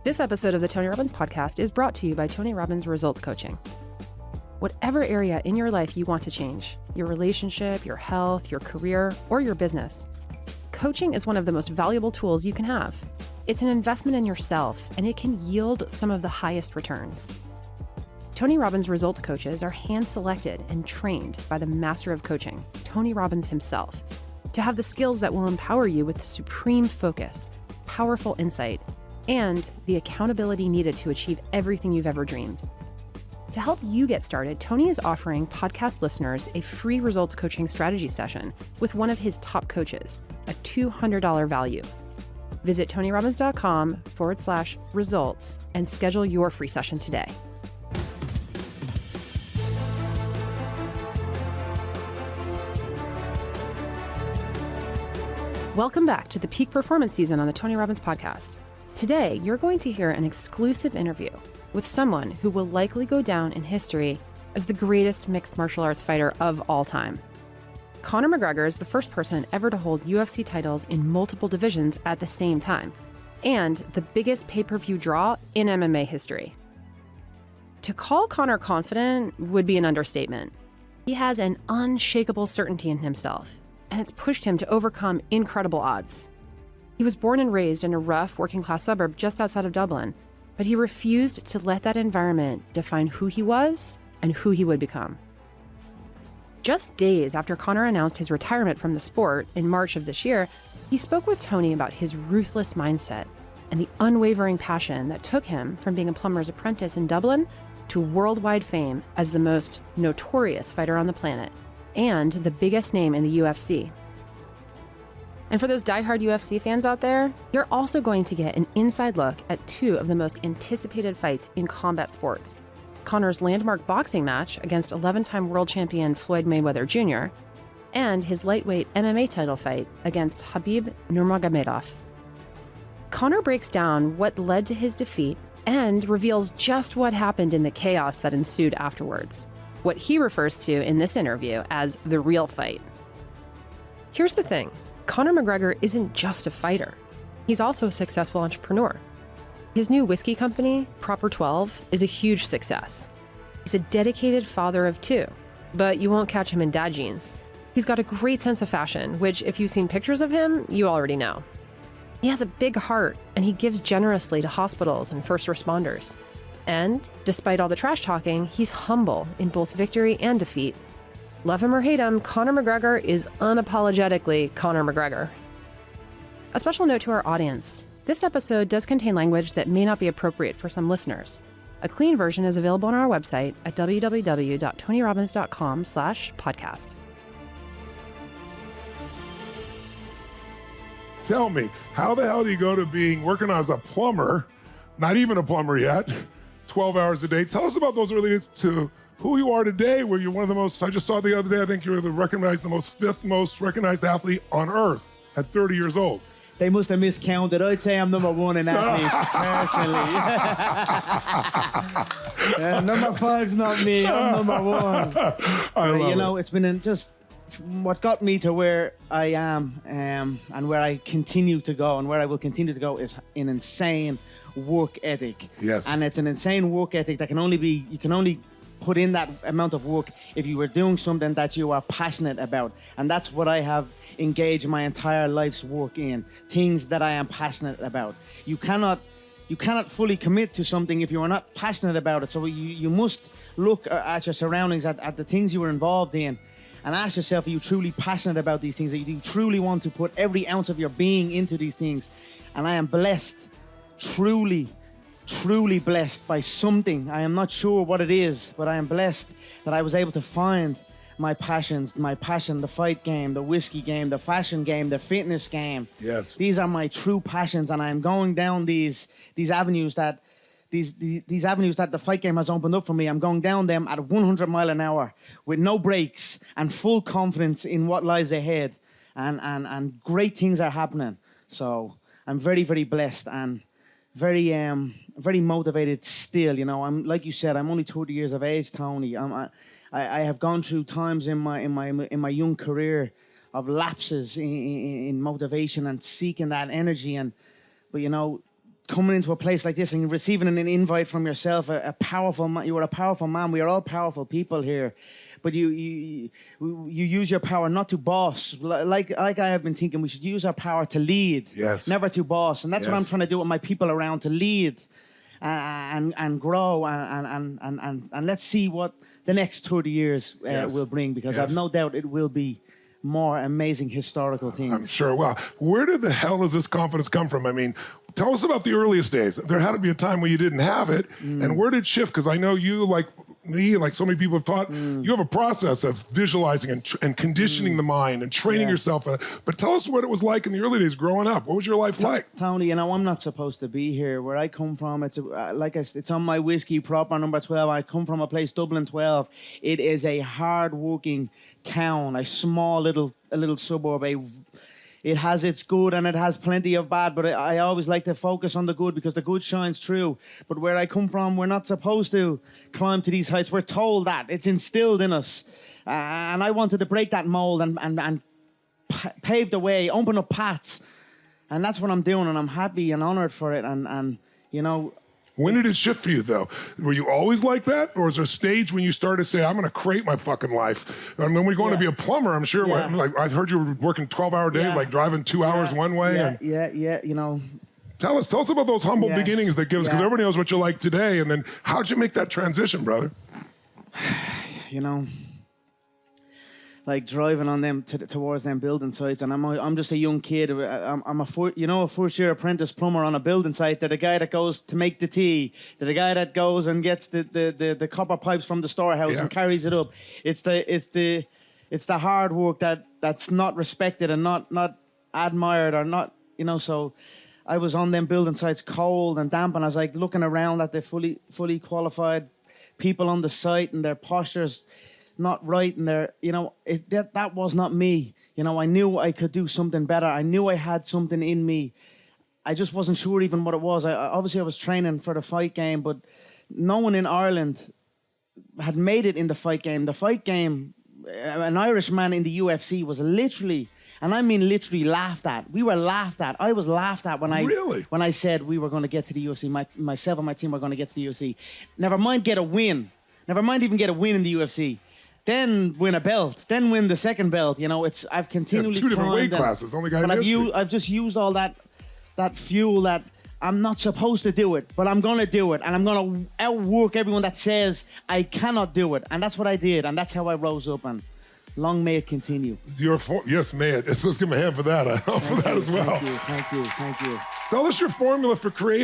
This episode of the Tony Robbins Podcast is brought to you by Tony Robbins Results Coaching. Whatever area in your life you want to change, your relationship, your health, your career, or your business, coaching is one of the most valuable tools you can have. It's an investment in yourself, and it can yield some of the highest returns. Tony Robbins Results Coaches are hand-selected and trained by the master of coaching, Tony Robbins himself, to have the skills that will empower you with supreme focus, powerful insight, and the accountability needed to achieve everything you've ever dreamed. To help you get started, Tony is offering podcast listeners a free results coaching strategy session with one of his top coaches, a $200 value. Visit tonyrobbins.com/results and schedule your free session today. Welcome back to the peak performance season on the Tony Robbins Podcast. Today, you're going to hear an exclusive interview with someone who will likely go down in history as the greatest mixed martial arts fighter of all time. Conor McGregor is the first person ever to hold UFC titles in multiple divisions at the same time, and the biggest pay-per-view draw in MMA history. To call Conor confident would be an understatement. He has an unshakable certainty in himself, and it's pushed him to overcome incredible odds. He was born and raised in a rough, working-class suburb just outside of Dublin, but he refused to let that environment define who he was and who he would become. Just days after Conor announced his retirement from the sport in March of this year, he spoke with Tony about his ruthless mindset and the unwavering passion that took him from being a plumber's apprentice in Dublin to worldwide fame as the most notorious fighter on the planet and the biggest name in the UFC. And for those diehard UFC fans out there, you're also going to get an inside look at two of the most anticipated fights in combat sports: Conor's landmark boxing match against 11-time world champion Floyd Mayweather Jr., and his lightweight MMA title fight against Khabib Nurmagomedov. Conor breaks down what led to his defeat and reveals just what happened in the chaos that ensued afterwards, what he refers to in this interview as the real fight. Here's the thing. Conor McGregor isn't just a fighter. He's also a successful entrepreneur. His new whiskey company, Proper 12, is a huge success. He's a dedicated father of two, but you won't catch him in dad jeans. He's got a great sense of fashion, which if you've seen pictures of him, you already know. He has a big heart, and he gives generously to hospitals and first responders. And despite all the trash talking, he's humble in both victory and defeat. Love him or hate him, Conor McGregor is unapologetically Conor McGregor. A special note to our audience: this episode does contain language that may not be appropriate for some listeners. A clean version is available on our website at www.tonyrobbins.com/podcast. Tell me, how the hell do you go to working as a plumber, not even a plumber yet, 12 hours a day? Tell us about those early days to who you are today, where you're one of the most, I just saw the other day, I think you're fifth most recognized athlete on earth at 30 years old. They must have miscounted. I'd say I'm number one in athletes, personally. Number 5's not me, I'm number one. It's been just what got me to where I am and where I continue to go and where I will continue to go is an insane work ethic. Yes. And it's an insane work ethic that you can only put in that amount of work if you were doing something that you are passionate about. And that's what I have engaged my entire life's work in, things that I am passionate about. You cannot fully commit to something if you are not passionate about it. So you must look at your surroundings, at the things you are involved in, and ask yourself, are you truly passionate about these things? Do you truly want to put every ounce of your being into these things? And I am blessed, truly blessed by something. I am not sure what it is, but I am blessed that I was able to find my passion, the fight game, the whiskey game, the fashion game, the fitness game. Yes. These are my true passions, and I am going down these avenues that these avenues that the fight game has opened up for me. I'm going down them at 100 mile an hour with no brakes and full confidence in what lies ahead, and great things are happening. So I'm very, very blessed and very motivated still. I'm, like you said, I'm only 30 years of age, Tony. I have gone through times in my young career of lapses in motivation and seeking that energy, but coming into a place like this and receiving an invite from yourself, a powerful man. You are a powerful man. We are all powerful people here. But you use your power not to boss. Like I have been thinking, we should use our power to lead, Yes. never to boss. And that's what I'm trying to do with my people around, to lead and grow. And let's see what the next 30 years will bring, because I've no doubt it will be more amazing historical things. I'm sure. Wow. Where did the hell does this confidence come from? I mean, tell us about the earliest days. There had to be a time when you didn't have it. And where did it shift? Because I know you, like me, and like so many people have taught, you have a process of visualizing and conditioning the mind and training yourself. But tell us what it was like in the early days growing up. What was your life like? Tony, I'm not supposed to be here. Where I come from, it's it's on my whiskey proper number 12. I come from a place, Dublin 12. It is a hard-working town, a small little suburb. It has its good and it has plenty of bad, but I always like to focus on the good because the good shines through. But where I come from, we're not supposed to climb to these heights. We're told that. It's instilled in us. And I wanted to break that mold and pave the way, open up paths. And that's what I'm doing, and I'm happy and honored for it. And you know... When did it shift for you, though? Were you always like that? Or was there a stage when you started to say, I'm going to create my fucking life? I mean, when we're going to be a plumber, I'm sure, like I heard you were working 12-hour days, like driving 2 hours one way. You know. Tell us about those humble beginnings that gives, because everybody knows what you're like today. And then how'd you make that transition, brother? You know, like driving on them towards them building sites, and I'm just a young kid. I'm a first-year apprentice plumber on a building site. They're the guy that goes to make the tea. They're the guy that goes and gets the copper pipes from the storehouse and carries it up. It's the hard work that's not respected and not admired or not, you know. So I was on them building sites, cold and damp, and I was like looking around at the fully qualified people on the site and their postures not right, and that was not me. You know, I knew I could do something better. I knew I had something in me. I just wasn't sure even what it was. Obviously I was training for the fight game, but no one in Ireland had made it in the fight game. The fight game, an Irishman in the UFC was literally, and I mean literally, laughed at. We were laughed at. I was laughed at when I said we were going to get to the UFC. Myself and my team were going to get to the UFC. Never mind get a win. Never mind even get a win in the UFC. Then win a belt, then win the second belt. You know, I've continually two different weight classes. Only guy in history. I've just used all that fuel that I'm not supposed to do it, but I'm gonna do it, and I'm gonna outwork everyone that says I cannot do it. And that's what I did, and that's how I rose up. And long may it continue. Yes, may it. Let's give him a hand for that. For that as well. Thank you. Tell us your formula for creating.